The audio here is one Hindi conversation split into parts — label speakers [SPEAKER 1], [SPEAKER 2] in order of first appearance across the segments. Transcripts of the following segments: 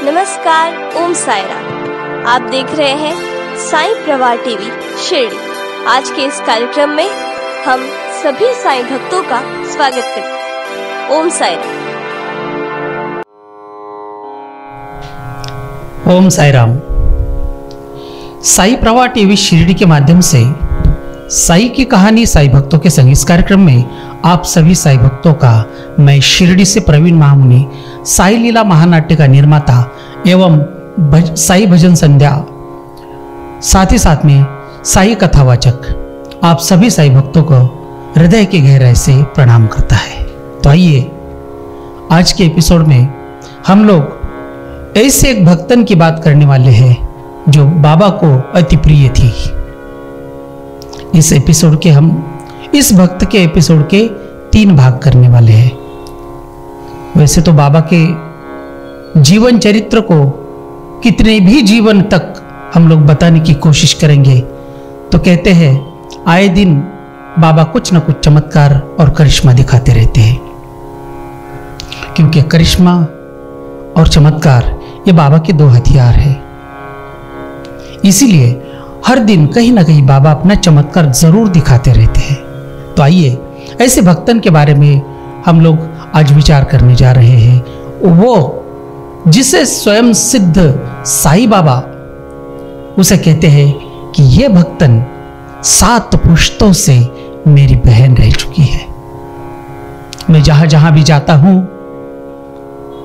[SPEAKER 1] नमस्कार, ओम साई राम। आप देख रहे हैं साई प्रवाह टीवी शिरडी। आज के इस कार्यक्रम में हम सभी साई भक्तों का स्वागत करते हैं। ओम साई राम।
[SPEAKER 2] ओम साई राम। साई प्रवाह टीवी शिरडी के माध्यम से साई की कहानी साई भक्तों के संग इस कार्यक्रम में आप सभी साई भक्तों का मैं शिरडी से प्रवीण महामुनि, साई लीला महानाट्य का निर्माता एवं साई भजन संध्या, साथ ही साथ में साई कथावाचक, आप सभी साई भक्तों को हृदय की गहराई से प्रणाम करता है। तो आइए आज के एपिसोड में हम लोग ऐसे एक भक्तन की बात करने वाले हैं जो बाबा को अति प्रिय थी। इस भक्त के एपिसोड के 3 भाग करने वाले हैं। वैसे तो बाबा के जीवन चरित्र को कितने भी जीवन तक हम लोग बताने की कोशिश करेंगे तो कहते हैं आए दिन बाबा कुछ न कुछ चमत्कार और करिश्मा दिखाते रहते हैं, क्योंकि करिश्मा और चमत्कार ये बाबा के 2 हथियार हैं। इसीलिए हर दिन कहीं ना कहीं बाबा अपना चमत्कार जरूर दिखाते रहते हैं। तो आइए ऐसे भक्तन के बारे में हम लोग आज विचार करने जा रहे हैं। वो जिसे स्वयं सिद्ध साई बाबा उसे कहते हैं कि ये भक्तन 7 पुश्तों से मेरी बहन रह चुकी है। मैं जहां जहां भी जाता हूं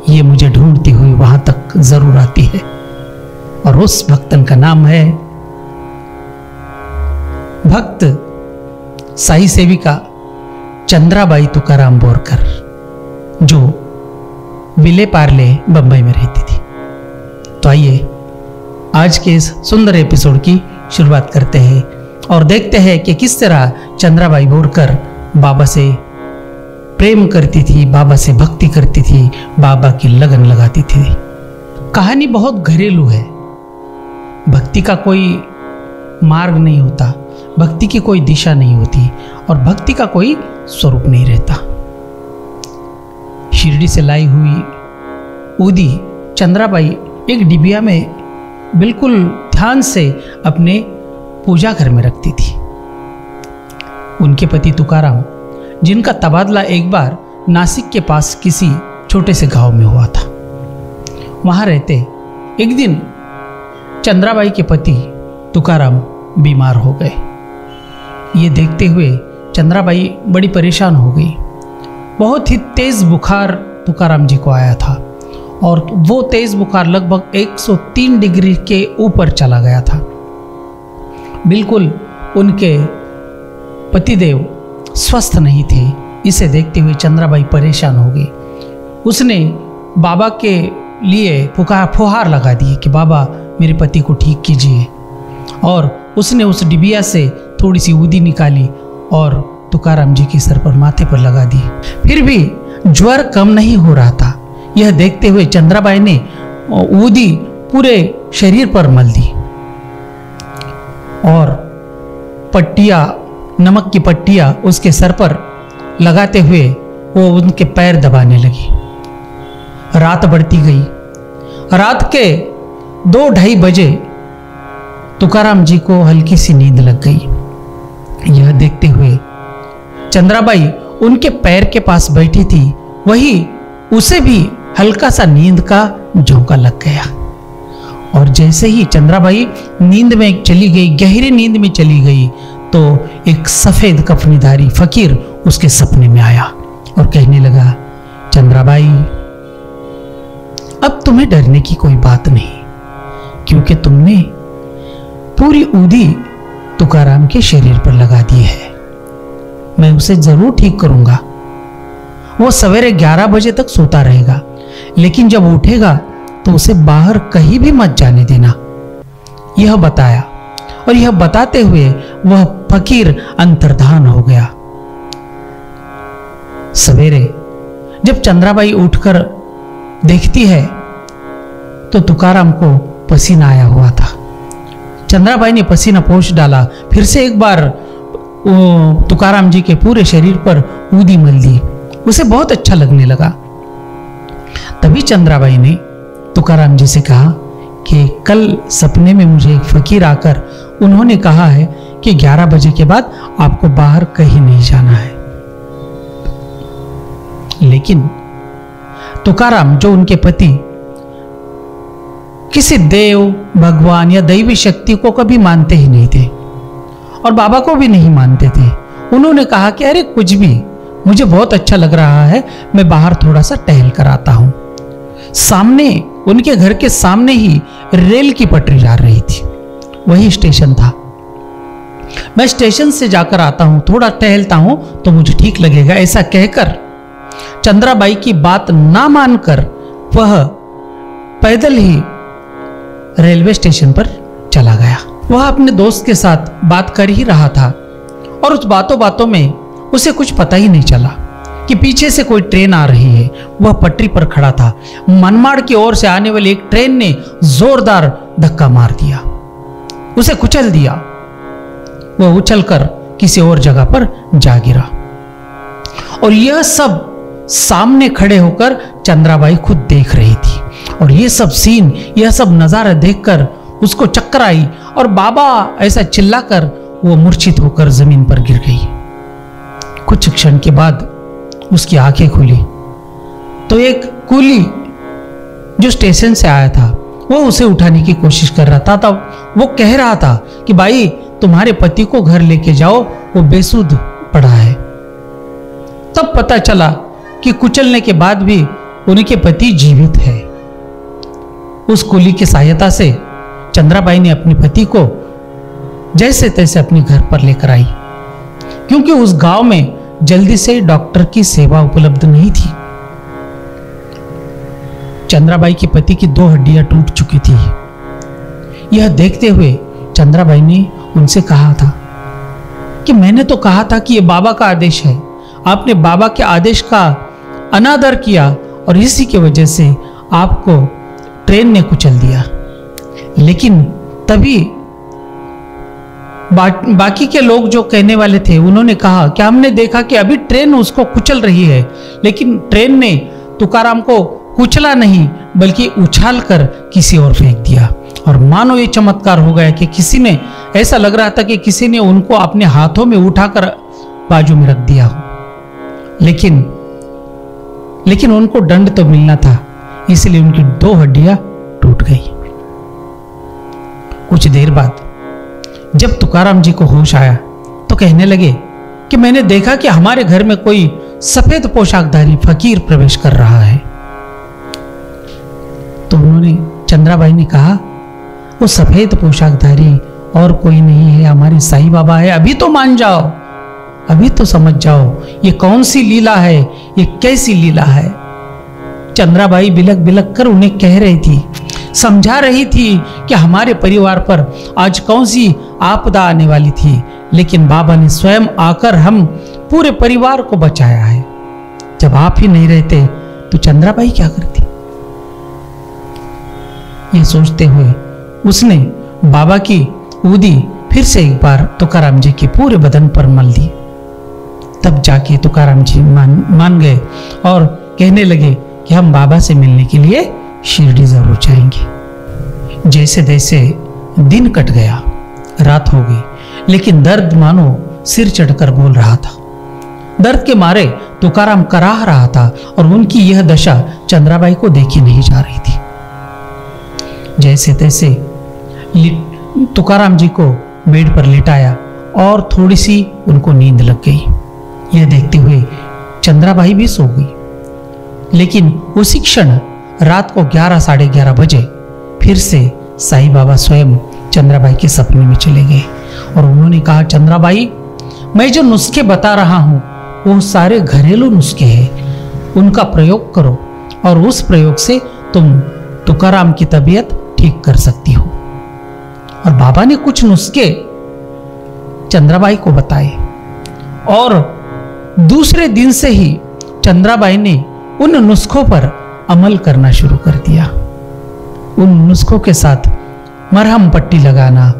[SPEAKER 2] ये मुझे ढूंढती हुई वहां तक जरूर आती है। और उस भक्तन का नाम है भक्त साई सेविका चंद्राबाई तुकाराम बोरकर, जो विले पार्ले बंबई में रहती थी। तो आइए आज के इस सुंदर एपिसोड की शुरुआत करते हैं और देखते हैं कि किस तरह चंद्राबाई बोरकर बाबा से प्रेम करती थी, बाबा से भक्ति करती थी, बाबा की लगन लगाती थी। कहानी बहुत घरेलू है। भक्ति का कोई मार्ग नहीं होता, भक्ति की कोई दिशा नहीं होती और भक्ति का कोई स्वरूप नहीं रहता। शिरडी से लाई हुई ऊदी चंद्राबाई एक डिबिया में बिल्कुल ध्यान से अपने पूजा घर में रखती थी। उनके पति तुकाराम, जिनका तबादला एक बार नासिक के पास किसी छोटे से गांव में हुआ था, वहां रहते एक दिन चंद्राबाई के पति तुकाराम बीमार हो गए। ये देखते हुए चंद्राबाई बड़ी परेशान हो गई। बहुत ही तेज बुखार तुकाराम जी को आया था और वो तेज बुखार लगभग 103 डिग्री के ऊपर चला गया था। बिल्कुल उनके पतिदेव स्वस्थ नहीं थे। इसे देखते हुए चंद्राबाई परेशान हो गई। उसने बाबा के लिए फुहार लगा दी कि बाबा मेरे पति को ठीक कीजिए। और उसने उस डिबिया से थोड़ी सी ऊदी निकाली और तुकाराम जी के सर पर, माथे पर लगा दी। फिर भी ज्वर कम नहीं हो रहा था। यह देखते हुए चंद्राबाई ने ऊदी पूरे शरीर पर मल दी और पट्टियां, नमक की पट्टियां उसके सर पर लगाते हुए वो उनके पैर दबाने लगी। रात बढ़ती गई। रात के 2-2:30 बजे तुकाराम जी को हल्की सी नींद लग गई। यह देखते हुए चंद्राबाई उनके पैर के पास बैठी थी, वही उसे भी हल्का सा नींद का झोंका लग गया। और जैसे ही चंद्राबाई नींद में चली गई, गहरी नींद में चली गई, तो एक सफेद कफनीधारी फकीर उसके सपने में आया और कहने लगा, चंद्राबाई अब तुम्हें डरने की कोई बात नहीं, क्योंकि तुमने पूरी ऊदी तुकाराम के शरीर पर लगा दी है। मैं उसे जरूर ठीक करूंगा। वो सवेरे 11 बजे तक सोता रहेगा, लेकिन जब उठेगा तो उसे बाहर कहीं भी मत जाने देना। यह बताया और यह बताते हुए वह फकीर अंतर्धान हो गया। सवेरे जब चंद्राबाई उठकर देखती है तो तुकाराम को पसीना आया हुआ था। चंद्राबाई ने पसीना पोंछ डाला। फिर से एक बार तुकाराम जी के पूरे शरीर पर ऊदी मल दी। उसे बहुत अच्छा लगने लगा। तभी चंद्राबाई ने तुकाराम जी से कहा कि कल सपने में मुझे एक फकीर आकर उन्होंने कहा है कि 11 बजे के बाद आपको बाहर कहीं नहीं जाना है। लेकिन तुकाराम, जो उनके पति किसी देव, भगवान या दैवी शक्ति को कभी मानते ही नहीं थे और बाबा को भी नहीं मानते थे, उन्होंने कहा कि अरे कुछ भी, मुझे बहुत अच्छा लग रहा है, मैं बाहर थोड़ा सा टहल कर आता हूं। सामने, उनके घर के सामने ही रेल की पटरी जा रही थी, वही स्टेशन था। मैं स्टेशन से जाकर आता हूं, थोड़ा टहलता हूं तो मुझे ठीक लगेगा, ऐसा कहकर चंद्राबाई की बात ना मानकर वह पैदल ही रेलवे स्टेशन पर चला गया। वह अपने दोस्त के साथ बात कर ही रहा था और उस बातों बातों में उसे कुछ पता ही नहीं चला कि पीछे से कोई ट्रेन आ रही है। वह पटरी पर खड़ा था। मनमाड़ की ओर से आने वाली एक ट्रेन ने जोरदार धक्का मार दिया, उसे कुचल दिया। वह उछलकर किसी और जगह पर जा गिरा और यह सब सामने खड़े होकर चंद्राबाई खुद देख रही थी। और यह सब सीन, यह सब नजारा देखकर उसको चक्कर आई और बाबा ऐसा चिल्लाकर वो मूर्छित होकर जमीन पर गिर गई। कुछ क्षण के बाद उसकी आंखें खुली तो एक कूली जो स्टेशन से आया था वो उसे उठाने की कोशिश कर रहा था। तब वो कह रहा था कि भाई, तुम्हारे पति को घर लेके जाओ, वो बेसुध पड़ा है। तब पता चला कि कुचलने के बाद भी उनके पति जीवित है। उस कुली की सहायता से चंद्राबाई ने अपने पति को जैसे तैसे अपने घर पर लेकर आई, क्योंकि उस गांव में जल्दी से डॉक्टर की सेवा उपलब्ध नहीं थी। चंद्राबाई के पति की 2 हड्डियां टूट चुकी थी। यह देखते हुए चंद्राबाई ने उनसे कहा था कि मैंने तो कहा था कि यह बाबा का आदेश है, आपने बाबा के आदेश का अनादर किया और इसी की वजह से आपको ट्रेन ने कुचल दिया। लेकिन तभी बाकी के लोग जो कहने वाले थे उन्होंने कहा कि हमने देखा कि अभी ट्रेन उसको कुचल रही है, लेकिन ट्रेन ने तुकाराम को कुचला नहीं बल्कि उछाल कर किसी और फेंक दिया। और मानो ये चमत्कार हो गया कि किसी ने, ऐसा लग रहा था कि किसी ने उनको अपने हाथों में उठाकर बाजू में रख दिया हो। लेकिन उनको दंड तो मिलना था, इसलिए उनकी 2 हड्डियां टूट गई। कुछ देर बाद जब तुकाराम जी को होश आया तो कहने लगे कि मैंने देखा कि हमारे घर में कोई सफेद पोशाकधारी फकीर प्रवेश कर रहा है। तो उन्होंने, चंद्राबाई ने कहा, वो सफेद पोशाकधारी और कोई नहीं है, हमारे साईं बाबा है। अभी तो मान जाओ, अभी तो समझ जाओ ये कौन सी लीला है, ये कैसी लीला है। चंद्राबाई बिलक बिलक कर उन्हें कह रही थी, समझा रही थी कि हमारे परिवार पर आज कौन सी आपदा आने वाली थी, लेकिन बाबा ने स्वयं आकर हम पूरे परिवार को बचाया है। जब आप ही नहीं रहते तो चंद्राबाई क्या करती। ये सोचते हुए उसने बाबा की ऊदी फिर से एक बार तुकाराम जी के पूरे बदन पर मल दी। तब जाके तुकाराम जी मान गए और कहने लगे कि हम बाबा से मिलने के लिए शिरडी जरूर जाएंगे। जैसे तैसे दिन कट गया, रात हो गई, लेकिन दर्द मानो सिर चढ़कर बोल रहा था। दर्द के मारे तुकाराम कराह रहा था और उनकी यह दशा चंद्राबाई को देखी नहीं जा रही थी। जैसे तैसे तुकाराम जी को बेड पर लिटाया और थोड़ी सी उनको नींद लग गई। यह देखते हुए चंद्राबाई भी सो गई। लेकिन उसी क्षण रात को 11 साढ़े 11 बजे फिर से साईं बाबा स्वयं चंद्राबाई के सपने में चले गए और उन्होंने कहा, चंद्राबाई, मैं जो नुस्खे बता रहा हूं वो सारे घरेलू नुस्खे हैं, उनका प्रयोग करो और उस प्रयोग से तुम तुकाराम की तबीयत ठीक कर सकती हो। और बाबा ने कुछ नुस्खे चंद्राबाई को बताए और दूसरे दिन से ही चंद्राबाई ने उन नुस्खों पर अमल करना शुरू कर दिया। उन नुस्खों के साथ मरहम पट्टी लगाना,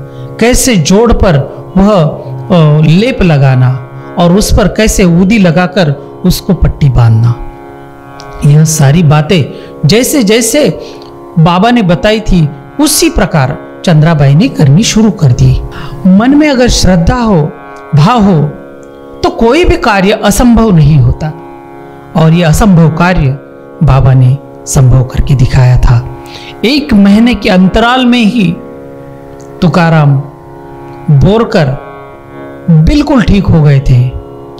[SPEAKER 2] कैसे जोड़ पर वह लेप लगाना और उस पर कैसे ऊदी लगाकर उसको पट्टी बांधना, यह सारी बातें जैसे जैसे बाबा ने बताई थी उसी प्रकार चंद्राबाई ने करनी शुरू कर दी। मन में अगर श्रद्धा हो, भाव हो, तो कोई भी कार्य असंभव नहीं होता। और यह असंभव कार्य बाबा ने संभव करके दिखाया था। 1 महीने के अंतराल में ही तुकाराम बोरकर बिल्कुल ठीक हो गए थे,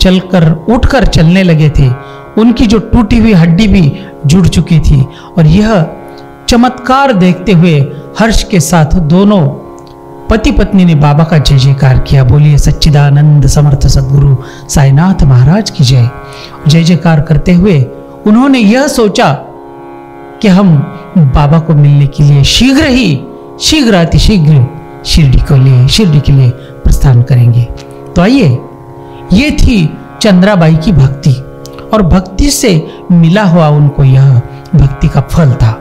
[SPEAKER 2] चलकर उठकर चलने लगे थे। उनकी जो टूटी हुई हड्डी भी जुड़ चुकी थी। और यह चमत्कार देखते हुए हर्ष के साथ दोनों पति पत्नी ने बाबा का जय जयकार किया। बोलिए सच्चिदानंद समर्थ सद्गुरु साईनाथ महाराज की जय। जय जयकार करते हुए उन्होंने यह सोचा कि हम बाबा को मिलने के लिए शीघ्र अतिशीघ्र शिरडी के लिए प्रस्थान करेंगे। तो आइए, ये थी चंद्राबाई की भक्ति, और भक्ति से मिला हुआ उनको यह भक्ति का फल था।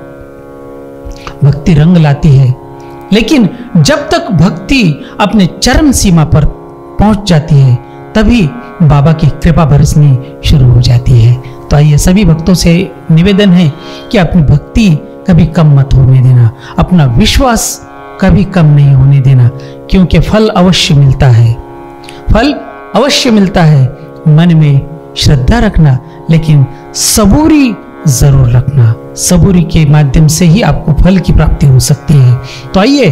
[SPEAKER 2] भक्ति रंग लाती है, लेकिन जब तक भक्ति अपने चरम सीमा पर पहुंच जाती है तभी बाबा की कृपा बरसनी शुरू हो जाती है। तो आइए, सभी भक्तों से निवेदन है कि अपनी भक्ति कभी कम मत होने देना, अपना विश्वास कभी कम नहीं होने देना, क्योंकि फल अवश्य मिलता है। फल अवश्य मिलता है। मन में श्रद्धा रखना, लेकिन सबूरी जरूर रखना। सबूरी के माध्यम से ही आपको फल की प्राप्ति हो सकती है। तो आइए,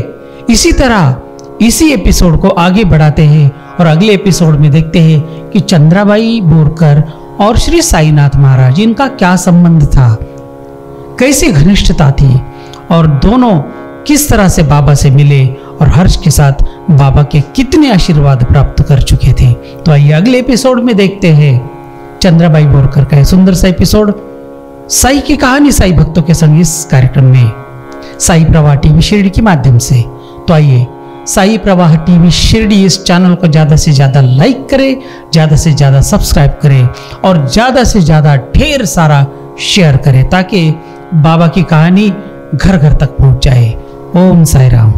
[SPEAKER 2] इसी एपिसोड को आगे बढ़ाते हैं और अगले एपिसोड में देखते हैं कि चंद्राबाई बोरकर और श्री साईनाथ महाराज, इनका क्या संबंध था, कैसी घनिष्ठता थी, और दोनों किस तरह से बाबा से मिले और हर्ष के साथ बाबा के कितने आशीर्वाद प्राप्त कर चुके थे। तो आइए अगले एपिसोड में देखते हैं चंद्राबाई बोरकर का सुंदर सा एपिसोड, साई की कहानी साई भक्तों के संग, इस कार्यक्रम में साई प्रवाह टीवी शिरडी के माध्यम से। तो आइए, साई प्रवाह टीवी शिरडी इस चैनल को ज्यादा से ज्यादा लाइक करें, ज्यादा से ज्यादा सब्सक्राइब करें और ज्यादा से ज्यादा ढेर सारा शेयर करें, ताकि बाबा की कहानी घर घर तक पहुंच जाए। ओम साई राम।